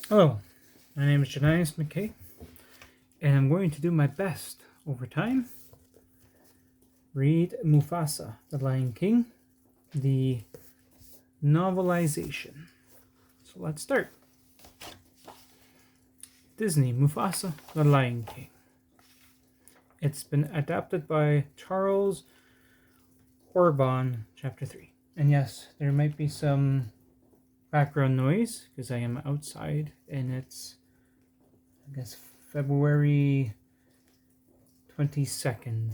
Hello, my name is Janice McKay, and I'm going to do my best over time. Read Mufasa, The Lion King, the novelization. So let's start. Disney Mufasa, The Lion King. It's been adapted by Charles Orban, Chapter 3. And yes, there might be some background noise because I am outside and it's, February 22nd.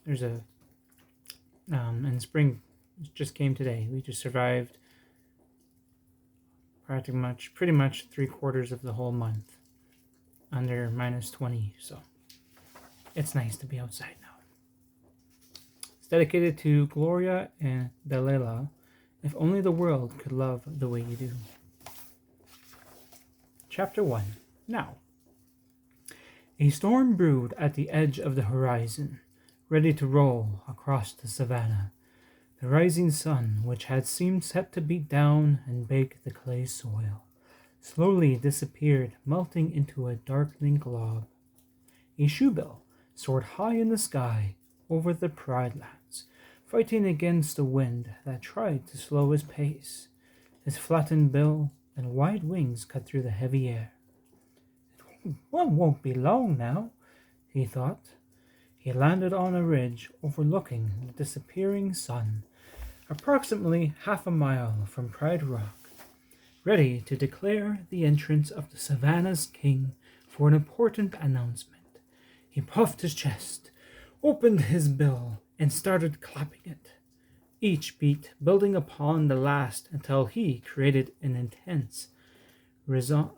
There's a and spring just came today. We just survived pretty much 3/4 of the whole month under -20. So it's nice to be outside now. It's dedicated to Gloria and Delilah. If only the world could love the way you do. Chapter 1. Now. A storm brewed at the edge of the horizon, ready to roll across the savannah. The rising sun, which had seemed set to beat down and bake the clay soil, slowly disappeared, melting into a darkening glob. A shoebill soared high in the sky over the Pride Lands, fighting against the wind that tried to slow his pace. His flattened bill and wide wings cut through the heavy air. It won't be long now, he thought. He landed on a ridge overlooking the disappearing sun, approximately half a mile from Pride Rock, ready to declare the entrance of the Savannah's king for an important announcement. He puffed his chest, opened his bill, and started clapping it, each beat building upon the last until he created an intense resonance.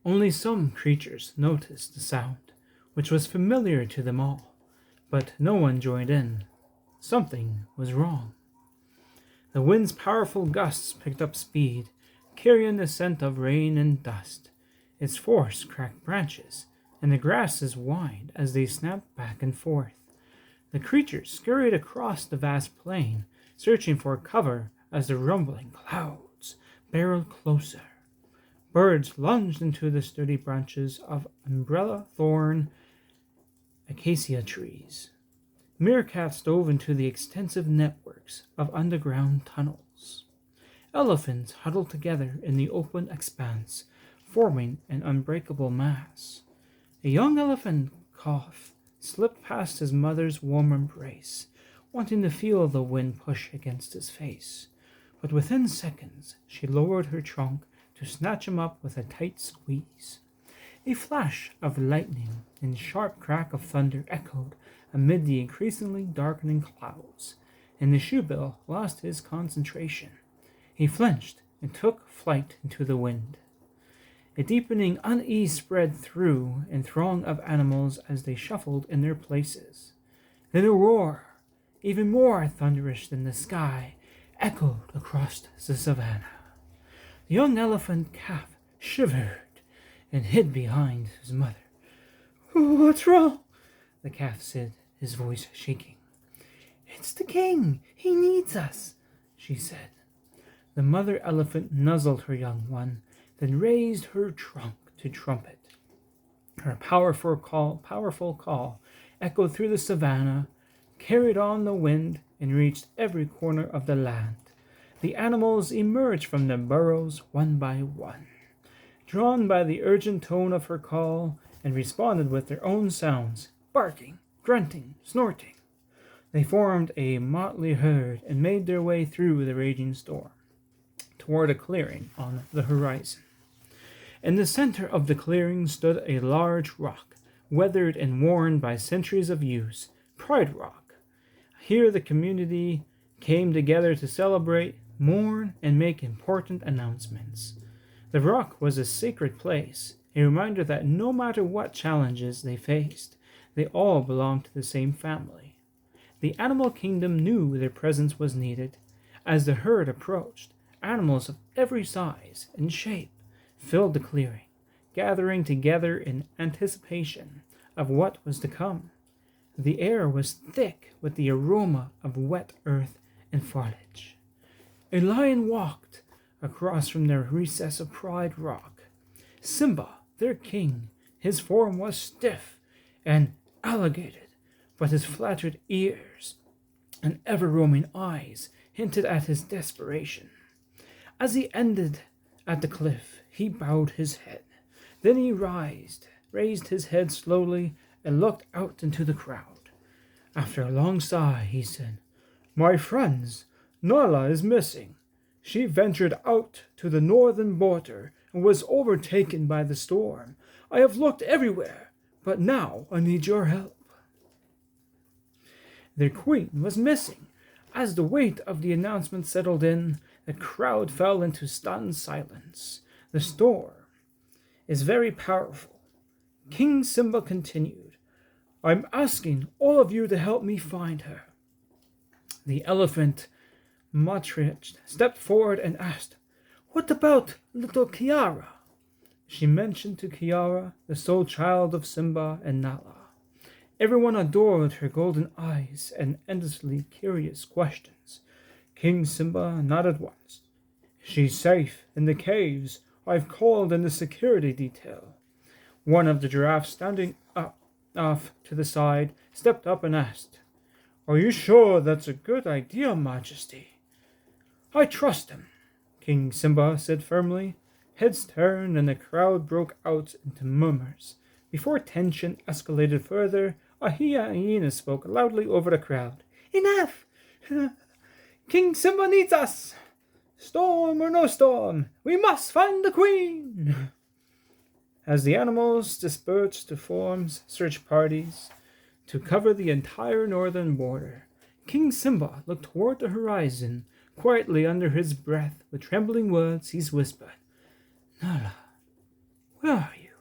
Only some creatures noticed the sound, which was familiar to them all, but no one joined in. Something was wrong. The wind's powerful gusts picked up speed, carrying the scent of rain and dust. Its force cracked branches, and the grasses whined as they snapped back and forth. The creatures scurried across the vast plain, searching for cover as the rumbling clouds barreled closer. Birds lunged into the sturdy branches of umbrella thorn acacia trees. Meerkats dove into the extensive networks of underground tunnels. Elephants huddled together in the open expanse, forming an unbreakable mass. A young elephant calf slipped past his mother's warm embrace, wanting to feel the wind push against his face. But within seconds, she lowered her trunk to snatch him up with a tight squeeze. A flash of lightning and sharp crack of thunder echoed amid the increasingly darkening clouds, and the shoebill lost his concentration. He flinched and took flight into the wind. A deepening unease spread through a throng of animals as they shuffled in their places. Then a roar, even more thunderous than the sky, echoed across the savannah. The young elephant calf shivered and hid behind his mother. "What's wrong?" the calf said, his voice shaking. "It's the king. He needs us," she said. The mother elephant nuzzled her young one, then raised her trunk to trumpet. Her powerful call echoed through the savannah, carried on the wind, and reached every corner of the land. The animals emerged from their burrows one by one, drawn by the urgent tone of her call, and responded with their own sounds, barking, grunting, snorting. They formed a motley herd and made their way through the raging storm, toward a clearing on the horizon. In the center of the clearing stood a large rock, weathered and worn by centuries of use, Pride Rock. Here the community came together to celebrate, mourn, and make important announcements. The rock was a sacred place, a reminder that no matter what challenges they faced, they all belonged to the same family. The animal kingdom knew their presence was needed. As the herd approached, animals of every size and shape filled the clearing, gathering together in anticipation of what was to come. The air was thick with the aroma of wet earth and foliage. A lion walked across from the recess of Pride Rock. Simba, their king, his form was stiff and elongated, but his flattered ears and ever-roaming eyes hinted at his desperation. As he ended at the cliff, he bowed his head. Then he raised his head slowly and looked out into the crowd. After a long sigh, he said, "My friends, Nala is missing. She ventured out to the northern border and was overtaken by the storm. I have looked everywhere, but now I need your help." Their queen was missing. As the weight of the announcement settled in, the crowd fell into stunned silence. The storm is very powerful. King Simba continued, "I'm asking all of you to help me find her." The elephant matriarch stepped forward and asked, "What about little Kiara?" She mentioned to Kiara, the sole child of Simba and Nala. Everyone adored her golden eyes and endlessly curious questions. King Simba nodded once. "She's safe in the caves. I've called in the security detail." One of the giraffes standing off to the side stepped up and asked, "Are you sure that's a good idea, Majesty?" "I trust him," King Simba said firmly. Heads turned and the crowd broke out into murmurs. Before tension escalated further, a hyena spoke loudly over the crowd. "Enough! King Simba needs us! Storm or no storm, we must find the queen!" As the animals dispersed to form search parties to cover the entire northern border, King Simba looked toward the horizon. Quietly under his breath, with trembling words, he whispered, "Nala, where are you?"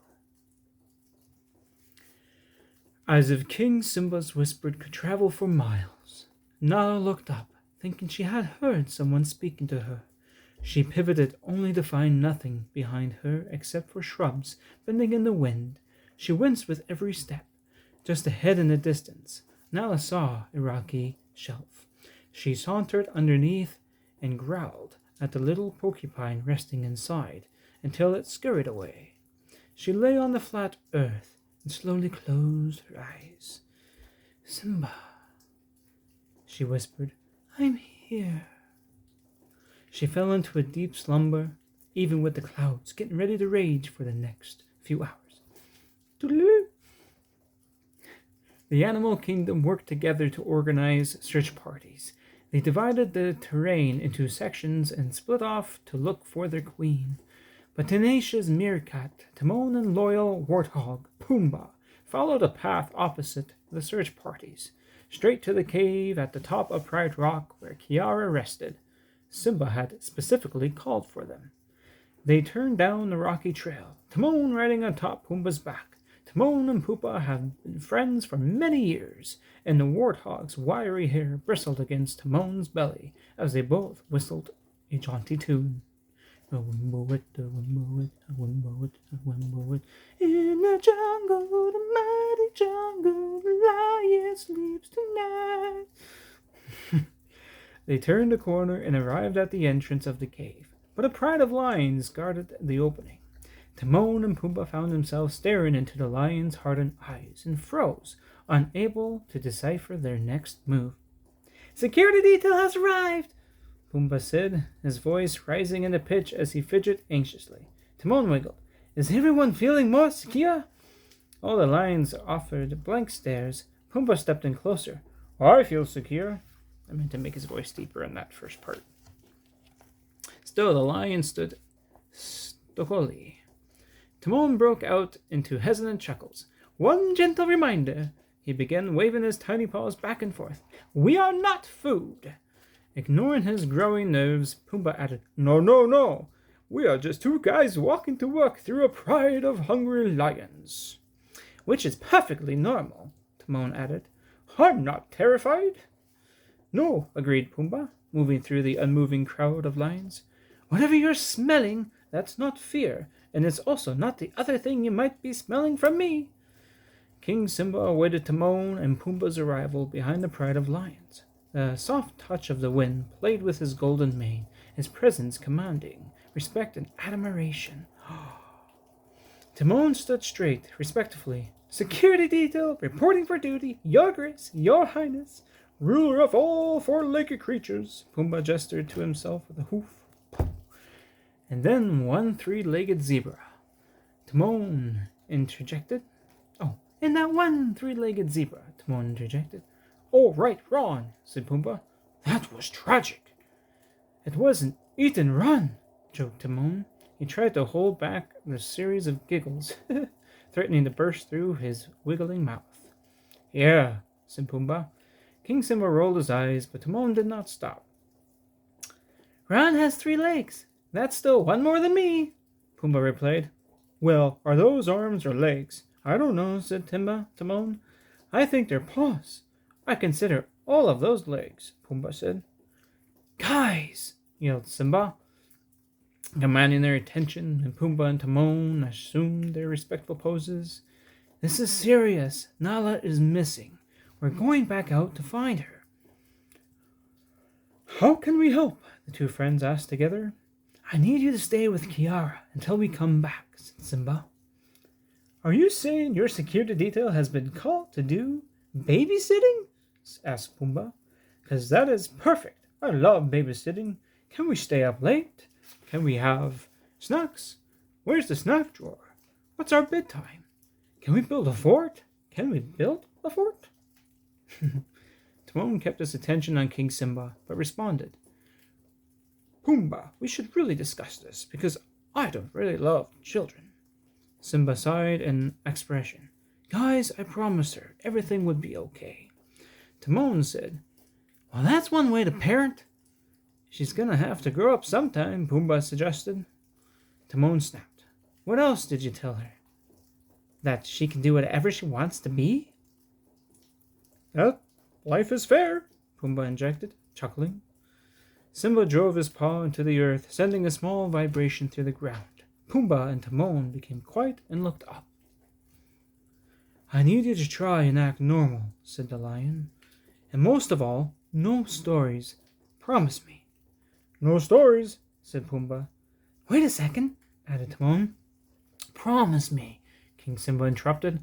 As if King Simba's whisper could travel for miles, Nala looked up, thinking she had heard someone speaking to her. She pivoted only to find nothing behind her except for shrubs bending in the wind. She winced with every step. Just ahead in the distance, Nala saw a rocky shelf. She sauntered underneath and growled at the little porcupine resting inside until it scurried away. She lay on the flat earth and slowly closed her eyes. "Simba," she whispered, "I'm here." She fell into a deep slumber, even with the clouds getting ready to rage for the next few hours. Toodaloo. The animal kingdom worked together to organize search parties. They divided the terrain into sections and split off to look for their queen. But tenacious meerkat, Timon, and loyal warthog, Pumbaa, followed a path opposite the search parties, straight to the cave at the top of Pride Rock where Kiara rested. Simba had specifically called for them. They turned down the rocky trail, Timon riding atop Pumbaa's back. Timon and Pumbaa have been friends for many years, and the warthog's wiry hair bristled against Timon's belly as they both whistled a jaunty tune. In the jungle, the mighty jungle, the lion sleeps tonight. They turned a corner and arrived at the entrance of the cave, but a pride of lions guarded the opening. Timon and Pumbaa found themselves staring into the lion's hardened eyes and froze, unable to decipher their next move. "Security detail has arrived," Pumbaa said, his voice rising in the pitch as he fidgeted anxiously. Timon wiggled. "Is everyone feeling more secure?" All the lions offered blank stares. Pumbaa stepped in closer. "I feel secure." I meant to make his voice deeper in that first part. Still, the lion stood stoically. Timon broke out into hesitant chuckles. "One gentle reminder," he began, waving his tiny paws back and forth. "We are not food." Ignoring his growing nerves, Pumbaa added, No. We are just two guys walking to work through a pride of hungry lions." "Which is perfectly normal," Timon added. "I'm not terrified." "No," agreed Pumbaa, moving through the unmoving crowd of lions. "Whatever you're smelling, that's not fear, and it's also not the other thing you might be smelling from me." King Simba awaited Timon and Pumbaa's arrival behind the pride of lions. The soft touch of the wind played with his golden mane, his presence commanding respect and admiration. Timon stood straight, respectfully. Security detail, reporting for duty, your grace, your highness, ruler of all four-legged creatures. Pumbaa gestured to himself with a hoof. And then one three-legged zebra. Timon interjected. Oh, and that one three-legged zebra, Timon interjected. Oh, right, Ron, said Pumbaa. That was tragic. It wasn't eat and run, joked Timon. He tried to hold back the series of giggles, threatening to burst through his wiggling mouth. Yeah, said Pumbaa. King Simba rolled his eyes, but Timon did not stop. Ron has 3 legs. That's still one more than me, Pumbaa replied. Well, are those arms or legs? I don't know, said Timon. I think they're paws. I consider all of those legs, Pumbaa said. Guys, yelled Simba, commanding their attention, and Pumbaa and Timon assumed their respectful poses. This is serious. Nala is missing. We're going back out to find her. How can we help? The two friends asked together. I need you to stay with Kiara until we come back, said Simba. Are you saying your security detail has been called to do babysitting? Asked Pumbaa. Because that is perfect. I love babysitting. Can we stay up late? Can we have snacks? Where's the snack drawer? What's our bedtime? Can we build a fort? Can we build a fort? Timon kept his attention on King Simba, but responded. Pumbaa, we should really discuss this, because I don't really love children. Simba sighed in expression. Guys, I promised her everything would be okay. Timon said, well, that's one way to parent. She's gonna have to grow up sometime, Pumbaa suggested. Timon snapped. What else did you tell her? That she can do whatever she wants to be? Life is fair, Pumbaa injected, chuckling. Simba drove his paw into the earth, sending a small vibration through the ground. Pumbaa and Timon became quiet and looked up. I need you to try and act normal, said the lion. And most of all, no stories. Promise me. No stories, said Pumbaa. Wait a second, added Timon. Promise me, King Simba interrupted.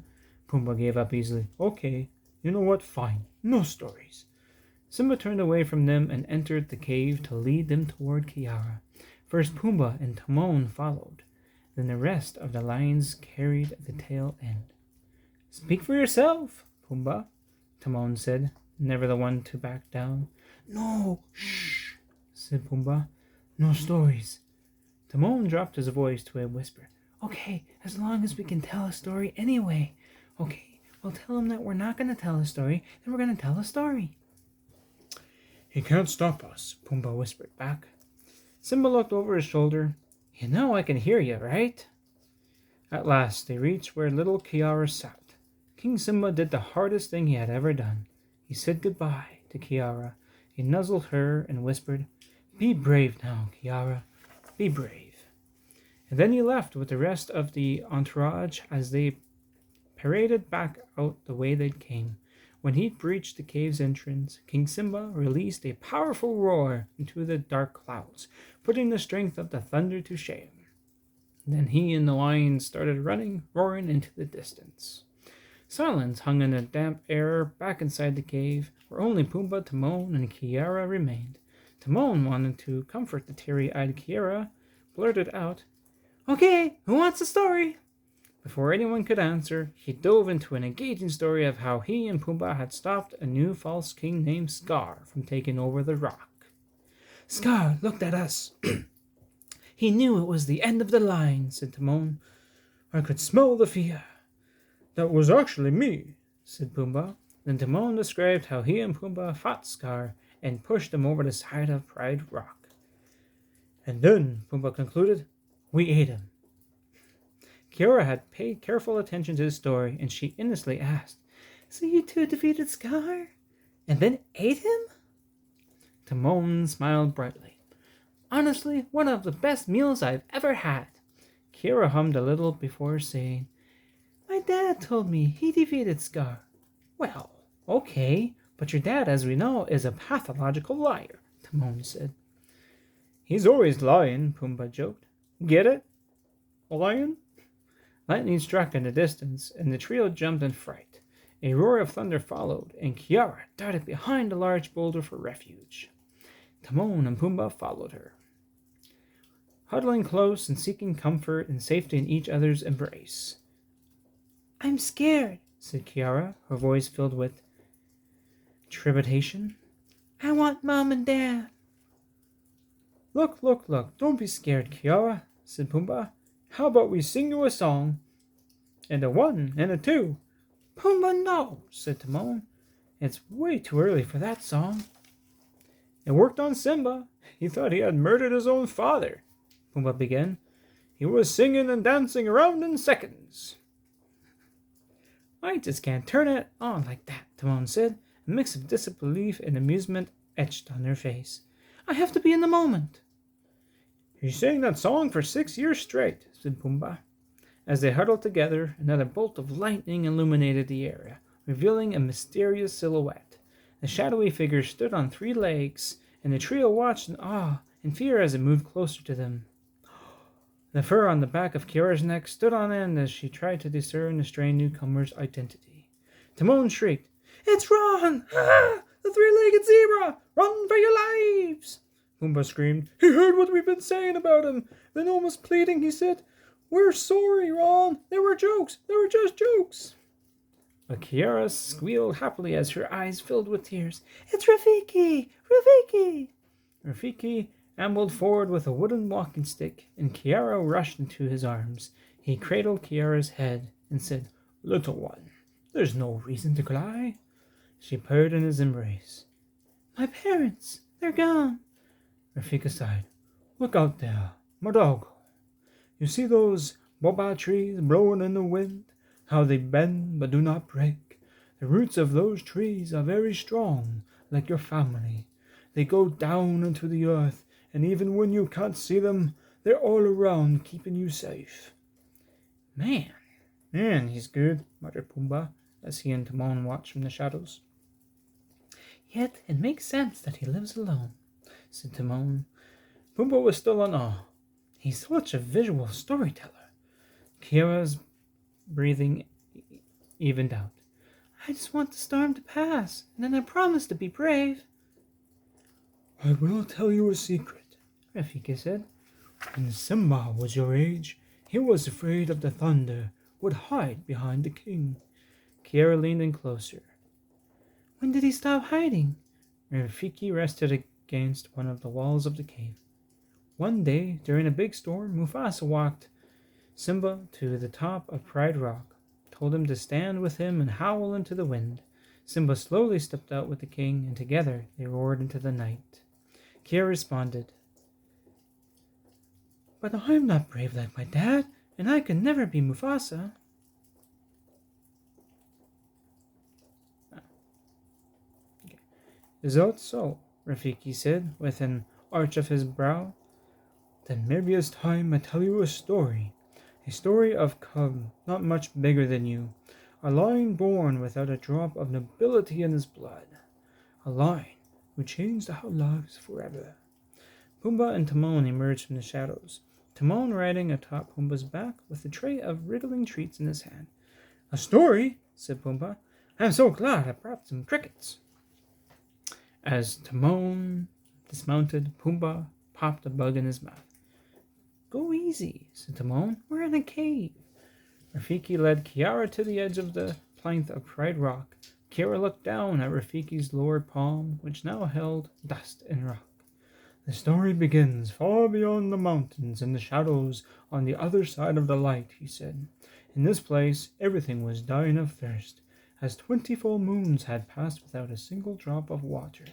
Pumbaa gave up easily. Okay, you know what? Fine. No stories. Simba turned away from them and entered the cave to lead them toward Kiara. First Pumbaa and Timon followed. Then the rest of the lions carried the tail end. Speak for yourself, Pumbaa, Timon said, never the one to back down. No, shh, said Pumbaa. No stories. Timon dropped his voice to a whisper. Okay, as long as we can tell a story anyway. Okay, we'll tell him that we're not going to tell a story, then we're going to tell a story. He can't stop us, Pumbaa whispered back. Simba looked over his shoulder. You know I can hear you, right? At last they reached where little Kiara sat. King Simba did the hardest thing he had ever done. He said goodbye to Kiara. He nuzzled her and whispered, Be brave now, Kiara. Be brave. And then he left with the rest of the entourage as they paraded back out the way they came. When he breached the cave's entrance, King Simba released a powerful roar into the dark clouds, putting the strength of the thunder to shame. Then he and the lions started running, roaring into the distance. Silence hung in the damp air back inside the cave, where only Pumbaa, Timon, and Kiara remained. Timon wanted to comfort the teary-eyed Kiara, blurted out, Okay, who wants a story? Before anyone could answer, he dove into an engaging story of how he and Pumbaa had stopped a new false king named Scar from taking over the rock. Scar looked at us. He knew it was the end of the line, said Timon. I could smell the fear. That was actually me, said Pumbaa. Then Timon described how he and Pumbaa fought Scar and pushed him over the side of Pride Rock. And then, Pumbaa concluded, we ate him. Kiara had paid careful attention to the story, and she innocently asked, So you two defeated Scar? And then ate him? Timon smiled brightly. Honestly, one of the best meals I've ever had. Kiara hummed a little before saying, My dad told me he defeated Scar. Well, okay, but your dad, as we know, is a pathological liar, Timon said. He's always lying, Pumbaa joked. Get it? A lion? Lightning struck in the distance, and the trio jumped in fright. A roar of thunder followed, and Kiara darted behind a large boulder for refuge. Timon and Pumbaa followed her, huddling close and seeking comfort and safety in each other's embrace. I'm scared, said Kiara, her voice filled with trepidation. I want Mom and Dad. Look, don't be scared, Kiara, said Pumbaa. How about we sing you a song? And a 1 and a 2. Pumbaa, no, said Timon. It's way too early for that song. It worked on Simba. He thought he had murdered his own father, Pumbaa began. He was singing and dancing around in seconds. I just can't turn it on like that, Timon said, a mix of disbelief and amusement etched on her face. I have to be in the moment. He sang that song for 6 years straight, said Pumbaa. As they huddled together, another bolt of lightning illuminated the area, revealing a mysterious silhouette. The shadowy figure stood on 3 legs, and the trio watched in awe and fear as it moved closer to them. The fur on the back of Kiara's neck stood on end as she tried to discern the strange newcomer's identity. Timon shrieked, It's Ron! Ah! The 3-legged zebra! Run for your lives! Pumbaa screamed, He heard what we've been saying about him. Then almost pleading, he said, We're sorry, Ron. They were jokes. They were just jokes. But Kiara squealed happily as her eyes filled with tears. It's Rafiki! Rafiki! Rafiki ambled forward with a wooden walking stick, and Kiara rushed into his arms. He cradled Kiara's head and said, Little one, there's no reason to cry. She purred in his embrace. My parents, they're gone. Rafiki sighed. Look out there, Madogo. You see those boba trees blowing in the wind? How they bend but do not break. The roots of those trees are very strong, like your family. They go down into the earth, and even when you can't see them, they're all around keeping you safe. Man, he's good, muttered Pumbaa, as he and Timon watched from the shadows. Yet it makes sense that he lives alone, said Timon. Pumbaa was still in awe. He's such a visual storyteller. Kiara's breathing evened out. I just want the storm to pass, and then I promise to be brave. I will tell you a secret, Rafiki said. When Simba was your age, he was afraid of the thunder, would hide behind the king. Kiara leaned in closer. When did he stop hiding? Rafiki rested against one of the walls of the cave. One day, during a big storm, Mufasa walked Simba to the top of Pride Rock, told him to stand with him and howl into the wind. Simba slowly stepped out with the king, and together they roared into the night. Kiara responded, But I'm not brave like my dad, and I can never be Mufasa. Okay. Is that so? Rafiki said, with an arch of his brow. Then maybe it's time I tell you a story of cub not much bigger than you, a lion born without a drop of nobility in his blood, a lion who changed our lives forever. Pumbaa and Timon emerged from the shadows, Timon riding atop Pumbaa's back with a tray of wriggling treats in his hand. A story, said Pumbaa. I'm so glad I brought some crickets. As Timon dismounted, Pumbaa popped a bug in his mouth. Go easy, said Timon. We're in a cave. Rafiki led Kiara to the edge of the plinth of Pride Rock. Kiara looked down at Rafiki's lower palm, which now held dust and rock. The story begins far beyond the mountains and the shadows on the other side of the light, he said. In this place, everything was dying of thirst, as 20 full moons had passed without a single drop of water.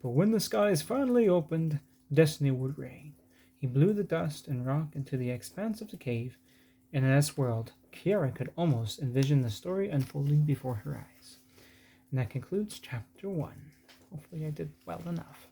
But when the skies finally opened, destiny would reign. He blew the dust and rock into the expanse of the cave, and in this world, Kiara could almost envision the story unfolding before her eyes. And that concludes chapter 1. Hopefully I did well enough.